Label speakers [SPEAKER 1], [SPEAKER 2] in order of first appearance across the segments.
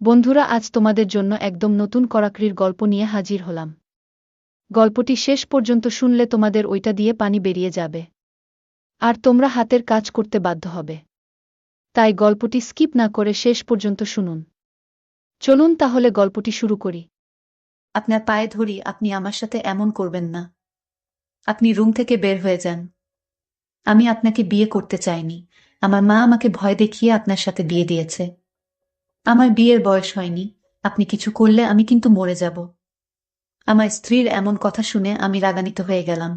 [SPEAKER 1] বন্ধুরা, আজ তোমাদের জন্য একদম নতুন করাকরির গল্প নিয়ে হাজির হলাম। গল্পটি শেষ পর্যন্ত শুনলে তোমাদের ওইটা দিয়ে পানি বেরিয়ে যাবে, আর তোমরা হাতের কাজ করতে বাধ্য হবে। তাই গল্পটি স্কিপ না করে শেষ পর্যন্ত শুনুন। চলুন তাহলে গল্পটি শুরু করি।
[SPEAKER 2] আপনার পায়ে ধরি, আপনি আমার সাথে এমন করবেন না। আপনি রুম থেকে বের হয়ে যান। আমি আপনাকে বিয়ে করতে চাইনি। আমার মা আমাকে ভয় দেখিয়ে আপনার সাথে বিয়ে দিয়েছে। আমার বিয়ের বয়স হয়নি। আপনি কিছু করলে আমি কিন্তু মরে যাব। আমার স্ত্রীর এমন কথা শুনে আমি রাগান্বিত হয়ে গেলাম,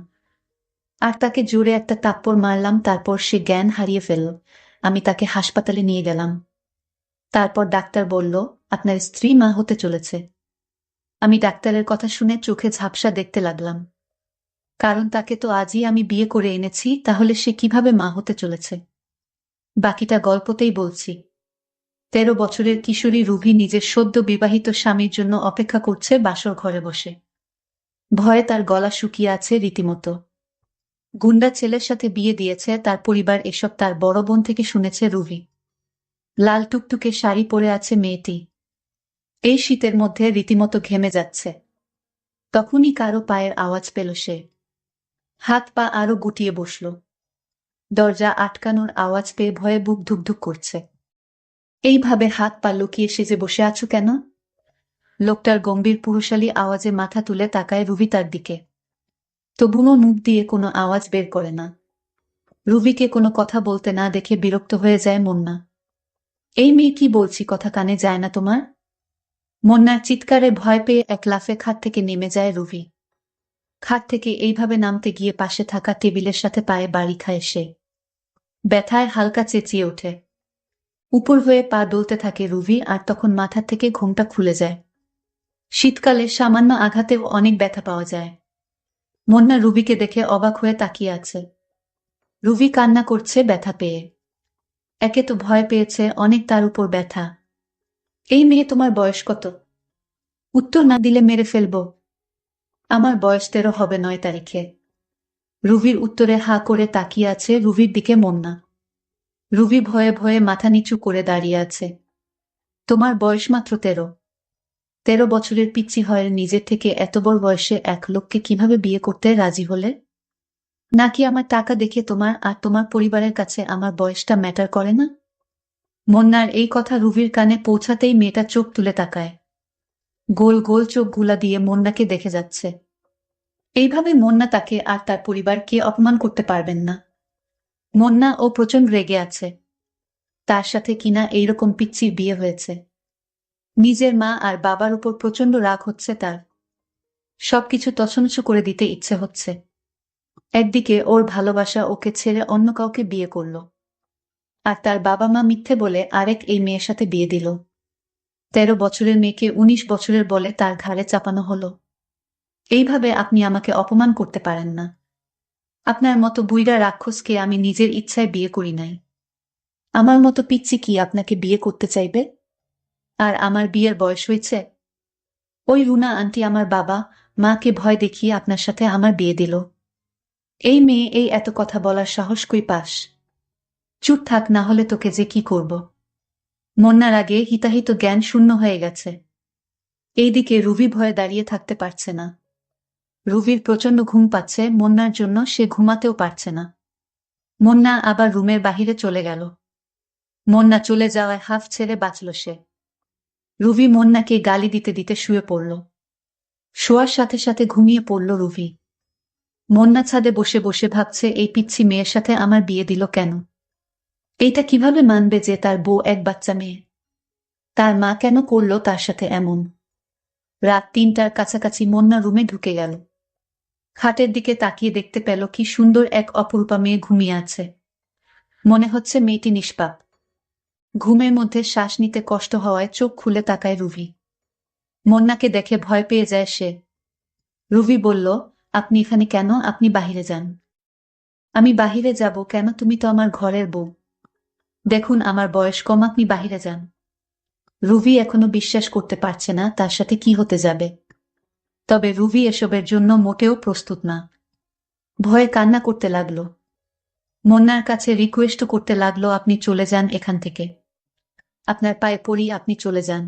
[SPEAKER 2] আর তাকে জোরে একটা থাপ্পড় মারলাম। তারপর সে জ্ঞান হারিয়ে ফেলল। আমি তাকে হাসপাতালে নিয়ে গেলাম। তারপর ডাক্তার বলল, আপনার স্ত্রী মা হতে চলেছে। আমি ডাক্তারের কথা শুনে চোখে ঝাপসা দেখতে লাগলাম, কারণ তাকে তো আজই আমি বিয়ে করে এনেছি, তাহলে সে কিভাবে মা হতে চলেছে? বাকিটা গল্পতেই বলছি। ১৩ বছরের কিশোরী রুভি নিজের সদ্য বিবাহিত স্বামীর জন্য অপেক্ষা করছে বাসর ঘরে বসে। ভয়ে তার গলা শুকিয়ে আছে রীতিমতো। গুন্ডা ছেলের সাথে বিয়ে দিয়েছে তার পরিবার, এসব তার বড় বোন থেকে শুনেছে রুভি। লাল টুকটুকে শাড়ি পরে আছে মেয়েটি। এই শীতের মধ্যে রীতিমতো ঘেমে যাচ্ছে। তখনই কারো পায়ের আওয়াজ পেল সে। হাত পা আরো গুটিয়ে বসল। দরজা আটকানোর আওয়াজ পেয়ে ভয়ে বুক ধুকধুক করছে। এইভাবে হাত পা লুকিয়ে সেজে বসে আছো কেন? লোকটার গম্ভীর পুরুষালী আওয়াজে মাথা তুলে তাকায় রুবি তার দিকে। তবুও মুখ দিয়ে কোনো আওয়াজ বের করে না। রুবিকে কোনো কথা বলতে না দেখে বিরক্ত হয়ে যায় মুন্না। এই মেয়ে, কি বলছি কথা কানে যায় না তোমার? মুন্নার চিৎকারে ভয় পেয়ে এক লাফে খাট থেকে নেমে যায় রুবি। খাট থেকে এইভাবে নামতে গিয়ে পাশে থাকা টেবিলের সাথে পায়ে বাড়ি খায় সে। ব্যথায় হালকা চেঁচিয়ে ওঠে। উপর হয়ে পা ডলতে থাকে রুভি, আর তখন মাথা থেকে ঘোমটা খুলে যায়। শীতকালে সামান্য আঘাতেও অনেক ব্যথা পাওয়া যায়। মুন্না রুবিকে দেখে অবাক হয়ে তাকিয়ে আছে। রুভি কান্না করছে ব্যথা পেয়ে। একে তো ভয় পেয়েছে অনেক, তার উপর ব্যথা। এই মেয়ে, তোমার বয়স কত? উত্তর না দিলে মেরে ফেলব। আমার বয়স 13 হবে 9 তারিখে। রুভির উত্তরে হা করে তাকিয়ে আছে রুভির দিকে মুন্না। রুভি ভয়ে ভয়ে মাথা নিচু করে দাঁড়িয়ে আছে। তোমার বয়স মাত্র 13? 13 বছরের পিচ্চি হয়ে নিজের থেকে এত বড় বয়সে এক লোককে কিভাবে বিয়ে করতে রাজি হলে? নাকি আমার টাকা দেখে তোমার আর তোমার পরিবারের কাছে আমার বয়সটা ম্যাটার করে না? মুন্নার এই কথা রুভির কানে পৌঁছাতেই মেয়েটা চোখ তুলে তাকায়। গোল গোল চোখ গুলা দিয়ে মুন্নাকে দেখে যাচ্ছে। এইভাবে মুন্না তাকে আর তার পরিবারকে অপমান করতে পারবেন না। মুন্না ও প্রচন্ড রেগে আছে। তার সাথে কিনা এইরকম পিচ্চির বিয়ে হয়েছে। নিজের মা আর বাবার উপর প্রচন্ড রাগ হচ্ছে তার। সবকিছু তছনছ করে দিতে ইচ্ছে হচ্ছে। একদিকে ওর ভালোবাসা ওকে ছেড়ে অন্য কাউকে বিয়ে করল, আর তার বাবা মা মিথ্যে বলে আরেক এই মেয়ের সাথে বিয়ে দিল। 13 বছরের মেয়েকে 19 বছরের বলে তার ঘাড়ে চাপানো হলো। এইভাবে আপনি আমাকে অপমান করতে পারেন না। আপনার মতো বুইড়া রাক্ষসকে আমি নিজের ইচ্ছায় বিয়ে করি নাই। আমার মতো পিচ্চি কি আপনাকে বিয়ে করতে চাইবে? আর আমার বিয়ের বয়স হয়েছে? ওই রুনা আন্টি আমার বাবা মাকে ভয় দেখিয়ে আপনার সাথে আমার বিয়ে দিল। এই মেয়ে, এই এত কথা বলার সাহস কই পাস? চুপ থাক, না হলে তোকে যে কি করব। মুন্নার আগে হিতাহিত জ্ঞান শূন্য হয়ে গেছে। এইদিকে রুভি ভয়ে দাঁড়িয়ে থাকতে পারছে না। রুভির প্রচন্ড ঘুম পাচ্ছে, মুন্নার জন্য সে ঘুমাতেও পারছে না। মুন্না আবার রুমের বাহিরে চলে গেল। মুন্না চলে যাওয়ায় হাফ ছেড়ে বাঁচল সে। রুভি মুন্নাকে গালি দিতে দিতে শুয়ে পড়ল। শোয়ার সাথে সাথে ঘুমিয়ে পড়ল রুভি। মুন্না ছাদে বসে বসে ভাবছে, এই পিচ্ছি মেয়ের সাথে আমার বিয়ে দিল কেন? এইটা কিভাবে মানবে যে তার বউ এক বাচ্চা মেয়ে? তার মা কেন করলো তার সাথে এমন? রাত 3টার কাছাকাছি মুন্না রুমে ঢুকে গেল। খাটের দিকে তাকিয়ে দেখতে পেল কি সুন্দর এক অপরূপা মেয়ে ঘুমিয়ে আছে। মনে হচ্ছে মেয়েটি নিষ্পাপ। ঘুমের মধ্যে শ্বাস নিতে কষ্ট হওয়ায় চোখ খুলে তাকায় রুভি। মুন্নাকে দেখে ভয় পেয়ে যায় সে। রুভি বলল, আপনি এখানে কেন? আপনি বাহিরে যান। আমি বাহিরে যাব কেন? তুমি তো আমার ঘরের বউ। দেখুন আমার বয়স কম, আপনি বাহিরে যান। রুভি এখনো বিশ্বাস করতে পারছে না তার সাথে কি হতে যাবে। তবে রুভি এসবের জন্য মোটেও প্রস্তুত না। ভয়ে কান্না করতে লাগলো। মুন্নার কাছে রিকোয়েস্ট করতে লাগলো, আপনি চলে যান এখান থেকে। আপনার পায়ে পড়ি, আপনি চলে যান।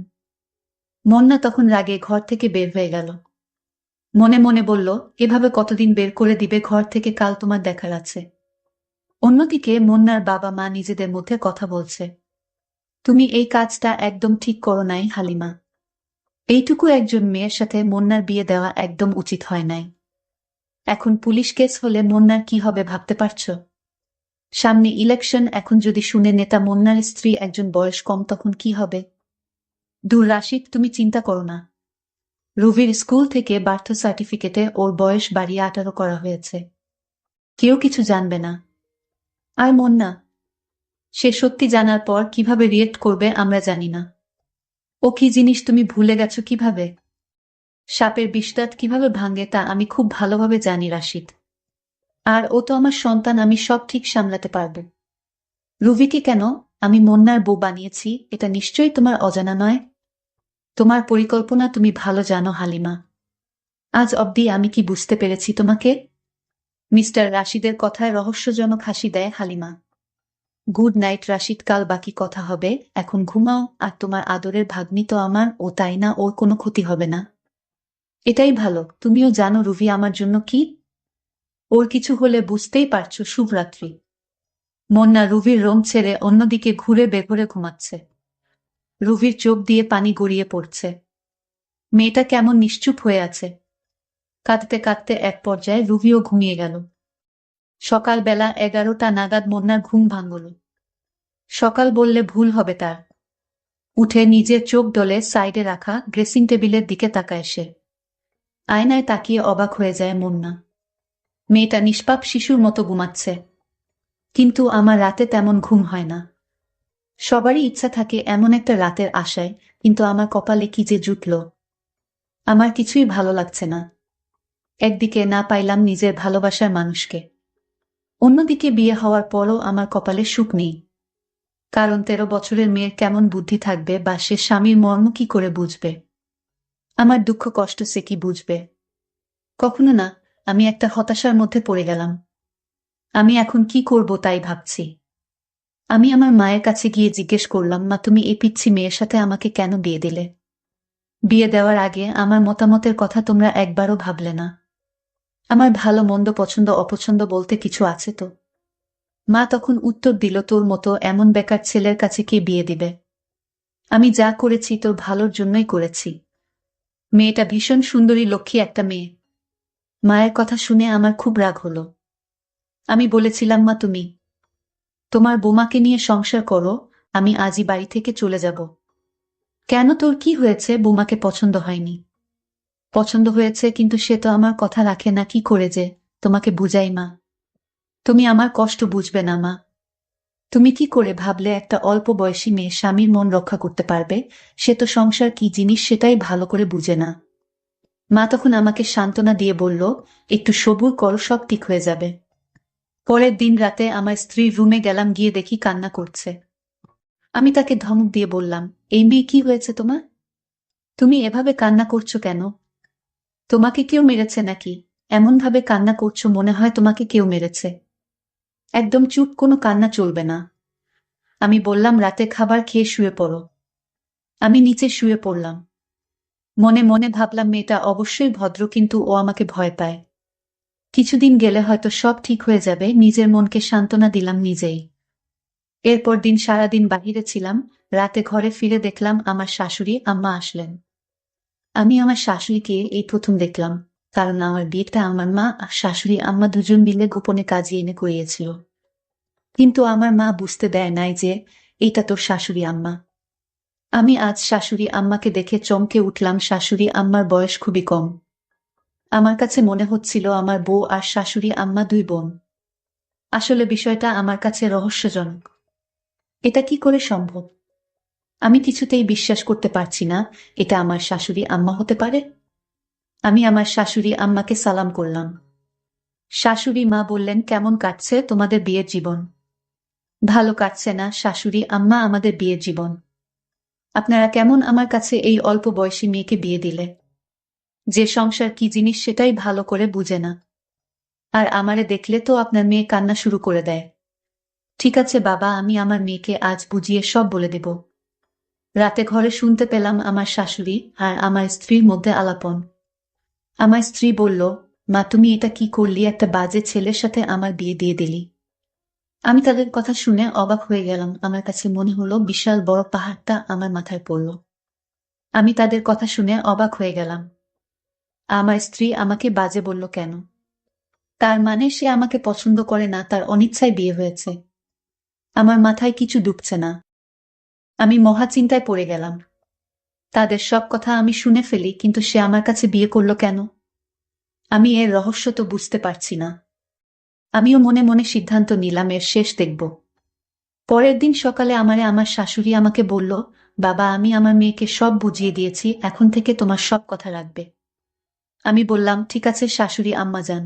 [SPEAKER 2] মন্না তখন রাগে ঘর থেকে বের হয়ে গেল। মনে মনে বলল, এভাবে কতদিন বের করে দিবে ঘর থেকে, কাল তোমার দেখার আছে। অন্যদিকে মন্নার বাবা মা নিজেদের মধ্যে কথা বলছে। তুমি এই কাজটা একদম ঠিক করো নাই হালিমা। এইটুকু একজন মেয়ের সাথে মন্নার বিয়ে দেওয়া একদম উচিত হয় নাই। এখন পুলিশ কেস হলে মন্নার কি হবে ভাবতে পারছো? সামনে ইলেকশন, এখন যদি শুনে নেতা মন্নার স্ত্রী একজন বয়স কম, তখন কি হবে? দূর রাশিদ, তুমি চিন্তা করো না। রুবির স্কুল থেকে বার্থ সার্টিফিকেটে ওর বয়স বাড়িয়ে 18 করা হয়েছে। কেউ কিছু জানবে না। আর মন্না, সে সত্যি জানার পর কিভাবে রিয়েক্ট করবে আমরা জানি না। ও কি জিনিস তুমি ভুলে গেছো কিভাবে? সাপের বিষদাঁত কিভাবে ভাঙে তা আমি খুব ভালোভাবে জানি রাশিদ। আর ও তো আমার সন্তান, আমি সব ঠিক সামলাতে পারবো। রুবিকে কেন আমি মন্নার বউ বানিয়েছি এটা নিশ্চয়ই তোমার অজানা নয়। তোমার পরিকল্পনা তুমি ভালো জানো হালিমা। আজ অবধি আমি কি বুঝতে পেরেছি তোমাকে? মিস্টার রাশিদের কথায় রহস্যজনক হাসি দেয় হালিমা। গুড নাইট রাশিদ, কাল বাকি কথা হবে, এখন ঘুমাও। আর তোমার আদরের ভাগ্নি তো আমার, ও তাই না, ওর কোনো ক্ষতি হবে না। এটাই ভালো। তুমিও জানো রুভি আমার জন্য কি। ওর কিছু হলে বুঝতেই পারছো। শুভরাত্রি। মন্না রুভির রুম ছেড়ে অন্যদিকে ঘুরে বেঘরে ঘুমাচ্ছে। রুভির চোখ দিয়ে পানি গড়িয়ে পড়ছে। মেয়েটা কেমন নিশ্চুপ হয়ে আছে। কাঁদতে কাঁদতে এক পর্যায়ে রুভিও ঘুমিয়ে গেল। সকালবেলা 11টা নাগাদ মন্নার ঘুম ভাঙল। সকাল বললে ভুল হবে তার। উঠে নিজের চোখ ডলে সাইডে রাখা ড্রেসিং টেবিলের দিকে তাকায় সে। আয়নায় তাকিয়ে অবাক হয়ে যায় মন্না। মেয়েটা নিষ্পাপ শিশুর মতো ঘুমাচ্ছে। কিন্তু আমার রাতে তেমন ঘুম হয় না। সবারই ইচ্ছা থাকে এমন একটা রাতের আশায়, কিন্তু আমার কপালে কি যে জুটল। আমার কিছুই ভালো লাগছে না। একদিকে না পাইলাম নিজের ভালোবাসার মানুষকে, অন্যদিকে বিয়ে হওয়ার পরও আমার কপালে সুখ নেই। কারণ 13 বছরের মেয়ের কেমন বুদ্ধি থাকবে, বা সে স্বামীর মর্ম কি করে বুঝবে? আমার দুঃখ কষ্ট সে কি বুঝবে? কখনো না। আমি একটা হতাশার মধ্যে পড়ে গেলাম। আমি এখন কি করব তাই ভাবছি। আমি আমার মায়ের কাছে গিয়ে জিজ্ঞেস করলাম, মা তুমি এই পিচ্ছি মেয়ের সাথে আমাকে কেন বিয়ে দিলে? বিয়ে দেওয়ার আগে আমার মতামতের কথা তোমরা একবারও ভাবলে না। আমার ভালো মন্দ পছন্দ অপছন্দ বলতে কিছু আছে তো? মা তখন উত্তর দিল, তোর মতো এমন বেকার ছেলের কাছে কে বিয়ে দিবে? আমি যা করেছি তোর ভালোর জন্যই করেছি। মেয়েটা ভীষণ সুন্দরী, লক্ষ্মী একটা মেয়ে। মায়ের কথা শুনে আমার খুব রাগ হলো। আমি বলেছিলাম, মা তুমি তোমার বোমাকে নিয়ে সংসার করো, আমি আজই বাড়ি থেকে চলে যাব। কেন, তোর কি হয়েছে? বোমাকে পছন্দ হয়নি? পছন্দ হয়েছে, কিন্তু সে তো আমার কথা রাখে না। কি করে যে তোমাকে বুঝাই মা? তুমি আমার কষ্ট বুঝবে না মা। তুমি কি করে ভাবলে একটা অল্প বয়সী মেয়ে স্বামীর মন রক্ষা করতে পারবে? সে তো সংসার কি জিনিস সেটাই ভালো করে বুঝে না। মা তখন আমাকে সান্ত্বনা দিয়ে বলল, একটু সবুর করো, সব ঠিক হয়ে যাবে। পরের দিন রাতে আমার স্ত্রীর রুমে গেলাম, গিয়ে দেখি কান্না করছে। আমি তাকে ধমক দিয়ে বললাম, এই মেয়ে কি হয়েছে তোমার? তুমি এভাবে কান্না করছো কেন? তোমাকে কেউ মেরেছে নাকি? এমন ভাবে কান্না করছো মনে হয় তোমাকে কেউ মেরেছে। একদম চুপ, কোনো কান্না চলবে না। আমি বললাম, রাতে খাবার খেয়ে শুয়ে পড়ো। আমি নিচে শুয়ে পড়লাম। মনে মনে ভাবলাম মেয়েটা অবশ্যই ভদ্র, কিন্তু ও আমাকে ভয় পায়। কিছুদিন গেলে হয়তো সব ঠিক হয়ে যাবে। নিজের মনকে সান্ত্বনা দিলাম নিজেই। এরপর দিন সারাদিন বাহিরে ছিলাম। রাতে ঘরে ফিরে দেখলাম আমার শাশুড়ি আম্মা আসলেন। আমি আমার শাশুড়িকে এই প্রথম দেখলাম, কারণ আমার বিয়েটা আমার মা আর শাশুড়ি আম্মা দুজন মিলে গোপনে কাজে এনে করিয়েছিল। কিন্তু আমার মা বুঝতে দেয় নাই যে এইটা তোর শাশুড়ি আম্মা। আমি আজ শাশুড়ি আম্মাকে দেখে চমকে উঠলাম। শাশুড়ি আম্মার বয়স খুবই কম। আমার কাছে মনে হচ্ছিল আমার বউ আর শাশুড়ি আম্মা দুই বোন। আসলে বিষয়টা আমার কাছে রহস্যজনক। এটা কি করে সম্ভব? আমি কিছুতেই বিশ্বাস করতে পারছি না এটা আমার শাশুড়ি আম্মা হতে পারে। আমি আমার শাশুড়ি আম্মাকে সালাম করলাম। শাশুড়ি মা বললেন, কেমন কাটছে তোমাদের বিয়ের জীবন? ভালো কাটছে না শাশুড়ি আম্মা আমাদের বিয়ের জীবন। আপনারা কেমন আমার কাছে এই অল্প বয়সী মেয়েকে বিয়ে দিলে, যে সংসার কি জিনিস সেটাই ভালো করে বুঝে না। আর আমারে দেখলে তো আপনার মেয়ে কান্না শুরু করে দেয়। ঠিক আছে বাবা, আমি আমার মেয়েকে আজ বুঝিয়ে সব বলে দেব। রাতে ঘরে শুনতে পেলাম আমার শাশুড়ি আর আমার স্ত্রীর মধ্যে আলাপন। আমার স্ত্রী বলল, মা তুমি এটা কি করলি, একটা বাজে ছেলের সাথে আমার বিয়ে দিয়ে দিলি। আমি তাদের কথা শুনে অবাক হয়ে গেলাম, আমার কাছে মনে হলো বিশাল বড় পাহাড়টা আমার মাথায় পড়ল। আমি তাদের কথা শুনে অবাক হয়ে গেলাম। আমার স্ত্রী আমাকে বাজে বলল কেন? তার মানে সে আমাকে পছন্দ করে না, তার অনিচ্ছায় বিয়ে হয়েছে। আমার মাথায় কিছু ঢুকছে না। আমি মহা চিন্তায় পড়ে গেলাম। তাদের সব কথা আমি শুনে ফেলি, কিন্তু সে আমার কাছে বিয়ে করলো কেন? আমি এর রহস্য তো বুঝতে পারছি না। আমিও মনে মনে সিদ্ধান্ত নিলাম এর শেষ দেখব। পরের দিন সকালে আমার শাশুড়ি আমাকে বলল, বাবা আমি আমার মেয়েকে সব বুঝিয়ে দিয়েছি, এখন থেকে তোমার সব কথা রাখবে। আমি বললাম, ঠিক আছে শাশুড়ি আম্মা যান।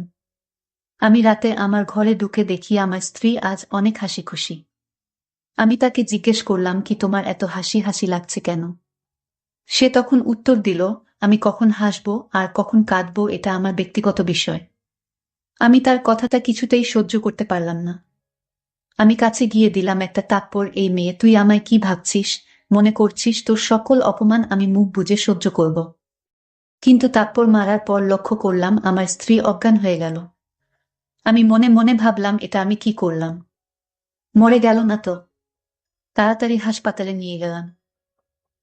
[SPEAKER 2] আমি রাতে আমার ঘরে ঢুকে দেখি আমার স্ত্রী আজ অনেক হাসি খুশি। আমি তাকে জিজ্ঞেস করলাম, কি তোমার এত হাসি হাসি লাগছে কেন? সে তখন উত্তর দিল, আমি কখন হাসবো আর কখন কাঁদবো এটা আমার ব্যক্তিগত বিষয়। আমি তার কথাটা কিছুতেই সহ্য করতে পারলাম না। আমি কাছে গিয়ে দিলাম একটা থাপ্পড়, এই মেয়ে তুই আমায় কি ভাবছিস, মনে করছিস তোর সকল অপমান আমি মুখ বুজে সহ্য করব? কিন্তু থাপ্পড় মারার পর লক্ষ্য করলাম আমার স্ত্রী অজ্ঞান হয়ে গেল। আমি মনে মনে ভাবলাম, এটা আমি কি করলাম? মরে গেল না তো? তাড়াতাড়ি হাসপাতালে নিয়ে গেলাম।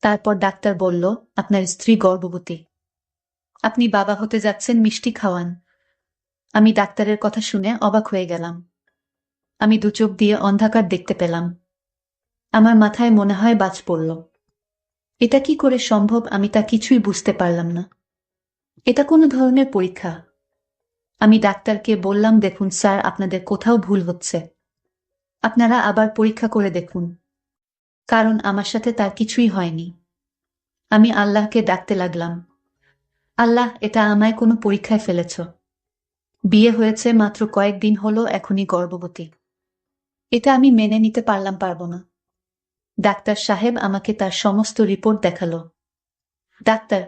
[SPEAKER 2] তারপর ডাক্তার বলল, আপনার স্ত্রী গর্ভবতী, আপনি বাবা হতে যাচ্ছেন, মিষ্টি খাওয়ান। আমি ডাক্তারের কথা শুনে অবাক হয়ে গেলাম। আমি দু চোখ দিয়ে অন্ধকার দেখতে পেলাম। আমার মাথায় মনে হয় বাজ পড়ল। এটা কি করে সম্ভব, আমি তা কিছুই বুঝতে পারলাম না। এটা কোন ধরনের পরীক্ষা? আমি ডাক্তারকে বললাম, দেখুন স্যার, আপনাদের কোথাও ভুল হচ্ছে। আপনারা আবার পরীক্ষা করে দেখুন, কারণ আমার সাথে তার কিছুই হয়নি। আমি আল্লাহকে ডাকতে লাগলাম, আল্লাহ এটা আমায় কোনো পরীক্ষায় ফেলেছ। বিয়ে হয়েছে মাত্র কয়েকদিন হলো, এখনই গর্ভবতী। এটা আমি মেনে নিতে পারবো না। ডাক্তার সাহেব আমাকে তার সমস্ত রিপোর্ট দেখালো। ডাক্তার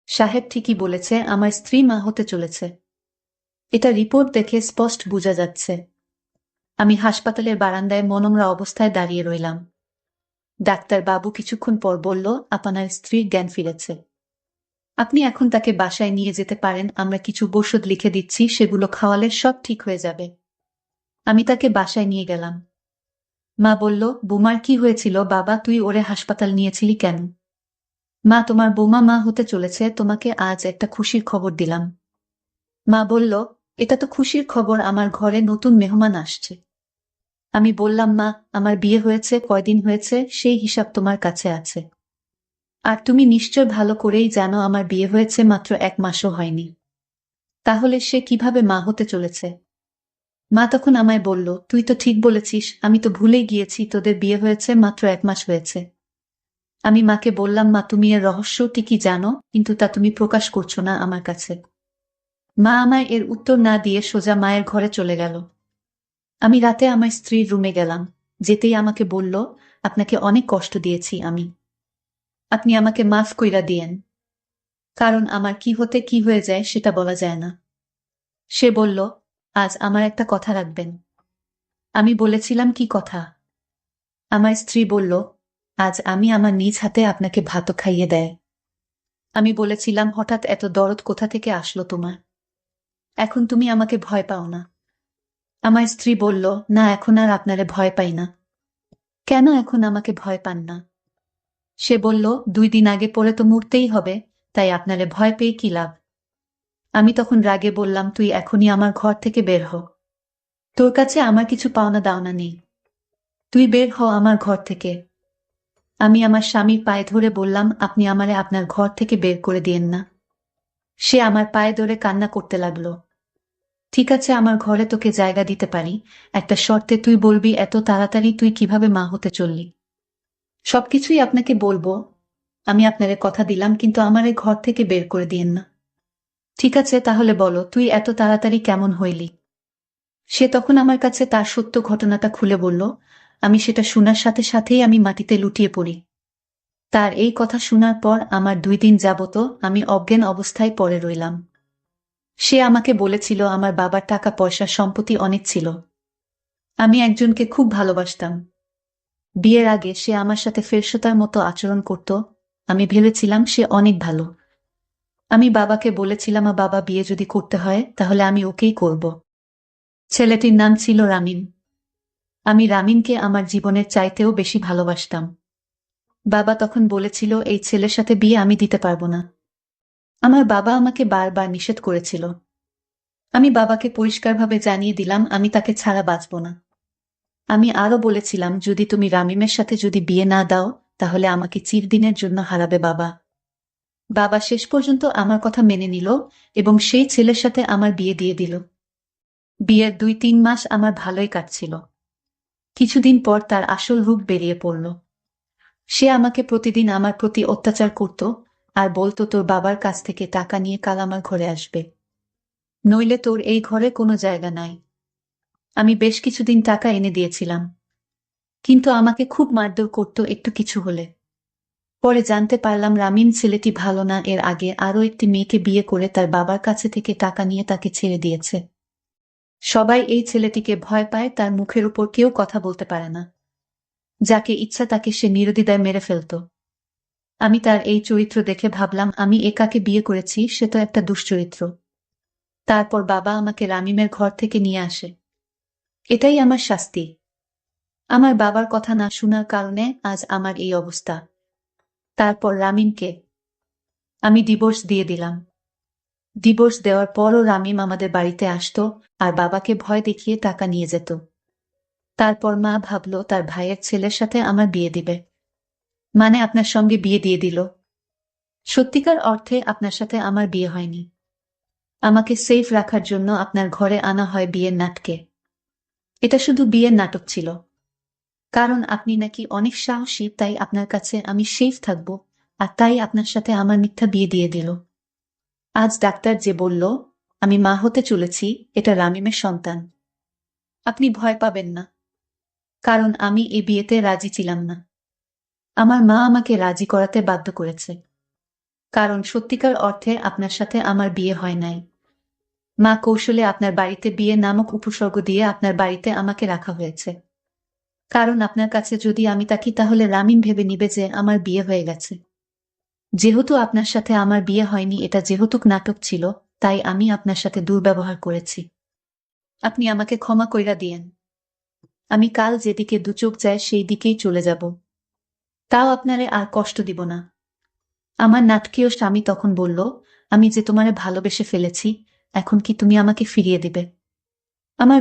[SPEAKER 2] সাহেব ঠিকই বলেছে, আমার স্ত্রী মা হতে চলেছে। এটা রিপোর্ট দেখে স্পষ্ট বোঝা যাচ্ছে। আমি হাসপাতালের বারান্দায় মনমরা অবস্থায় দাঁড়িয়ে রইলাম। ডাক্তার বাবু কিছুক্ষণ পর বলল, আপনার স্ত্রীর জ্ঞান ফিরেছে। আপনি এখন তাকে বাসায় নিয়ে যেতে পারেন, আমরা কিছু ওষুধ লিখে দিচ্ছি, সেগুলো খাওয়ালে সব ঠিক হয়ে যাবে। আমি তাকে বাসায় নিয়ে গেলাম। মা বলল, বৌমার কি হয়েছিল বাবা, তুই ওরে হাসপাতাল নিয়েছিলি কেন? মা তোমার বৌমা মা হতে চলেছে, তোমাকে আজ একটা খুশির খবর দিলাম। মা বলল, এটা তো খুশির খবর, আমার ঘরে নতুন মেহমান আসছে। আমি বললাম, মা আমার বিয়ে হয়েছে কয়দিন হয়েছে সেই হিসাব তোমার কাছে আছে, আর তুমি নিশ্চয় ভালো করেই জানো আমার বিয়ে হয়েছে মাত্র 1 মাসও হয়নি। তাহলে সে কিভাবে মা হতে চলেছে? মা তখন আমায় বলল, তুই তো ঠিক বলেছিস, আমি তো ভুলেই গিয়েছি তোদের বিয়ে হয়েছে মাত্র 1 মাস হয়েছে। আমি মাকে বললাম, মা তুমি এর রহস্যটি কি জানো, কিন্তু তা তুমি প্রকাশ করছো না আমার কাছে। মা আমায় এর উত্তর না দিয়ে সোজা মায়ের ঘরে চলে গেল। আমি রাতে আমার স্ত্রীর রুমে গেলাম। যেতেই আমাকে বলল, আপনাকে অনেক কষ্ট দিয়েছি আমি, আপনি আমাকে মাফ কইরা দিয়েন, কারণ আমার কি হতে কি হয়ে যায় সেটা বলা যায় না। সে বলল, আজ আমার একটা কথা রাখবেন। আমি বলেছিলাম, কি কথা? আমার স্ত্রী বলল, আজ আমি আমার নিজ হাতে আপনাকে ভাতও খাইয়ে দেয়। আমি বলেছিলাম, হঠাৎ এত দরদ কোথা থেকে আসলো তোমার? এখন তুমি আমাকে ভয় পাও না? আমার স্ত্রী বলল, না এখন আর আপনারে ভয় পাই না। কেন এখন আমাকে ভয় পান না? সে বলল, 2 দিন আগে পরে তো মরতেই হবে, তাই আপনারে ভয় পেয়ে কি লাভ? আমি তখন রাগে বললাম, তুই এখনই আমার ঘর থেকে বের হ। তোর কাছে আমার কিছু পাওনা দাওনা নেই, তুই বের হ আমার ঘর থেকে। আমি আমার স্বামীর পায়ে ধরে বললাম, আপনি আমারে আপনার ঘর থেকে বের করে দিয়েন না। সে আমার পায়ে ধরে কান্না করতে লাগলো। ঠিক আছে, আমার ঘরে তোকে জায়গা দিতে পারি, একটা শর্তে, তুই বলবি এত তাড়াতাড়ি তুই কিভাবে মা হতে চললি। সবকিছুই আপনাকে বলবো, আমি আপনারে কথা দিলাম, কিন্তু আমারে ঘর থেকে বের করে দিয়েন না। ঠিক আছে, তাহলে বলো তুই এত তাড়াতাড়ি কেমন হইলি? সে তখন আমার কাছে তার সত্য ঘটনাটা খুলে বলল। আমি সেটা শোনার সাথে সাথেই আমি মাটিতে লুটিয়ে পড়ি। তার এই কথা শোনার পর আমার 2 দিন যাবত আমি অজ্ঞান অবস্থায় পড়ে রইলাম। সে আমাকে বলেছিল আমার বাবার টাকা পয়সা সম্পত্তি অনেক ছিল। আমি একজনকে খুব ভালোবাসতাম। বিয়ের আগে সে আমার সাথে ফেরশতার মতো আচরণ করত। আমি ভেবেছিলাম সে অনেক ভালো। আমি বাবাকে বলেছিলাম বাবা বিয়ে যদি করতে হয় তাহলে আমি ওকেই করব। ছেলেটির নাম ছিল রামিন। আমি রামিনকে আমার জীবনের চাইতেও বেশি ভালোবাসতাম। বাবা তখন বলেছিল এই ছেলের সাথে বিয়ে আমি দিতে পারবো না। আমার বাবা আমাকে বারবার নিষেধ করেছিল। আমি বাবাকে পরিষ্কারভাবে জানিয়ে দিলাম আমি তাকে ছাড়া বাঁচব না। আমি আরো বলেছিলাম যদি তুমি রামিমের সাথে যদি বিয়ে না দাও তাহলে আমাকে চিরদিনের জন্য হারাবে বাবা। বাবা শেষ পর্যন্ত আমার কথা মেনে নিল এবং সেই ছেলের সাথে আমার বিয়ে দিয়ে দিল। বিয়ের ২-৩ মাস আমার ভালোই কাটছিল। কিছুদিন পর তার আসল রূপ বেরিয়ে পড়ল। সে আমাকে প্রতিদিন আমার প্রতি অত্যাচার করত আর বলতো তোর বাবার কাছ থেকে টাকা নিয়ে কাল আমার ঘরে আসবে, নইলে তোর এই ঘরে কোনো জায়গা নাই। আমি বেশ কিছুদিন টাকা এনে দিয়েছিলাম, কিন্তু আমাকে খুব মারধর করত একটু কিছু হলে। পরে জানতে পারলাম রামিন ছেলেটি ভালো না, এর আগে আরও একটি মেয়েকে বিয়ে করে তার বাবার কাছে থেকে টাকা নিয়ে তাকে ছেড়ে দিয়েছে। সবাই এই ছেলেটিকে ভয় পায়, তার মুখের উপর কেউ কথা বলতে পারে না। যাকে ইচ্ছা তাকে সে নির্দ্বিধায় মেরে ফেলত। আমি তার এই চরিত্র দেখে ভাবলাম আমি একাকে বিয়ে করেছি, সে তো একটা দুশ্চরিত্র। তারপর বাবা আমাকে রামিমের ঘর থেকে নিয়ে আসে। এটাই আমার শাস্তি। আমার বাবার কথা না শোনার কারণে আজ আমার এই অবস্থা। তারপর রামিমকে আমি ডিভোর্স দিয়ে দিলাম। ডিভোর্স দেওয়ার পরও রামিম আমাদের বাড়িতে আসতো আর বাবাকে ভয় দেখিয়ে টাকা নিয়ে যেত। তারপর মা ভাবলো তার ভাইয়ের ছেলের সাথে আমার বিয়ে দিবে, মানে আপনার সঙ্গে বিয়ে দিয়ে দিল। সত্যিকার অর্থে আপনার সাথে আমার বিয়ে হয়নি। আমাকে সেফ রাখার জন্য আপনার ঘরে আনা হয় বিয়ের নাটকে। এটা শুধু বিয়ের নাটক ছিল, কারণ আপনি নাকি অনেক সাহসী, তাই আপনার কাছে আমি সেফ থাকবো, আর তাই আপনার সাথে আমার মিথ্যা বিয়ে দিয়ে দিল। আজ ডাক্তার যে বলল আমি মা হতে চলেছি, এটা রামিমের সন্তান। আপনি ভয় পাবেন না, কারণ আমি এই বিয়েতে রাজি ছিলাম না। আমার মা আমাকে রাজি করাতে বাধ্য করেছে, কারণ সত্যিকার অর্থে আপনার সাথে আমার বিয়ে হয় নাই। মা কৌশলে আপনার বাড়িতে বিয়ে নামক উপসর্গ দিয়ে আপনার বাড়িতে আমাকে রাখা হয়েছে, কারণ আপনার কাছে যদি আমি থাকি তাহলে রামিন ভেবে নিবে যে আমার বিয়ে হয়ে গেছে। যেহেতু আপনার সাথে আমার বিয়ে হয়নি, এটা যেহেতু নাটক ছিল, তাই আমি আপনার সাথে দুর্ব্যবহার করেছি। আপনি আমাকে ক্ষমা কইরা দিয়েন। আমি কাল যেদিকে দুচোখ যায় সেই দিকেই চলে যাব, তাও আপনারে আর কষ্ট দিব না। আমার নাটকীয় স্বামী তখন বলল, আমি যে তোমারে ভালোবেসে ফেলেছি, এখন কি তুমি আমাকে ফিরিয়ে দিবে? আমার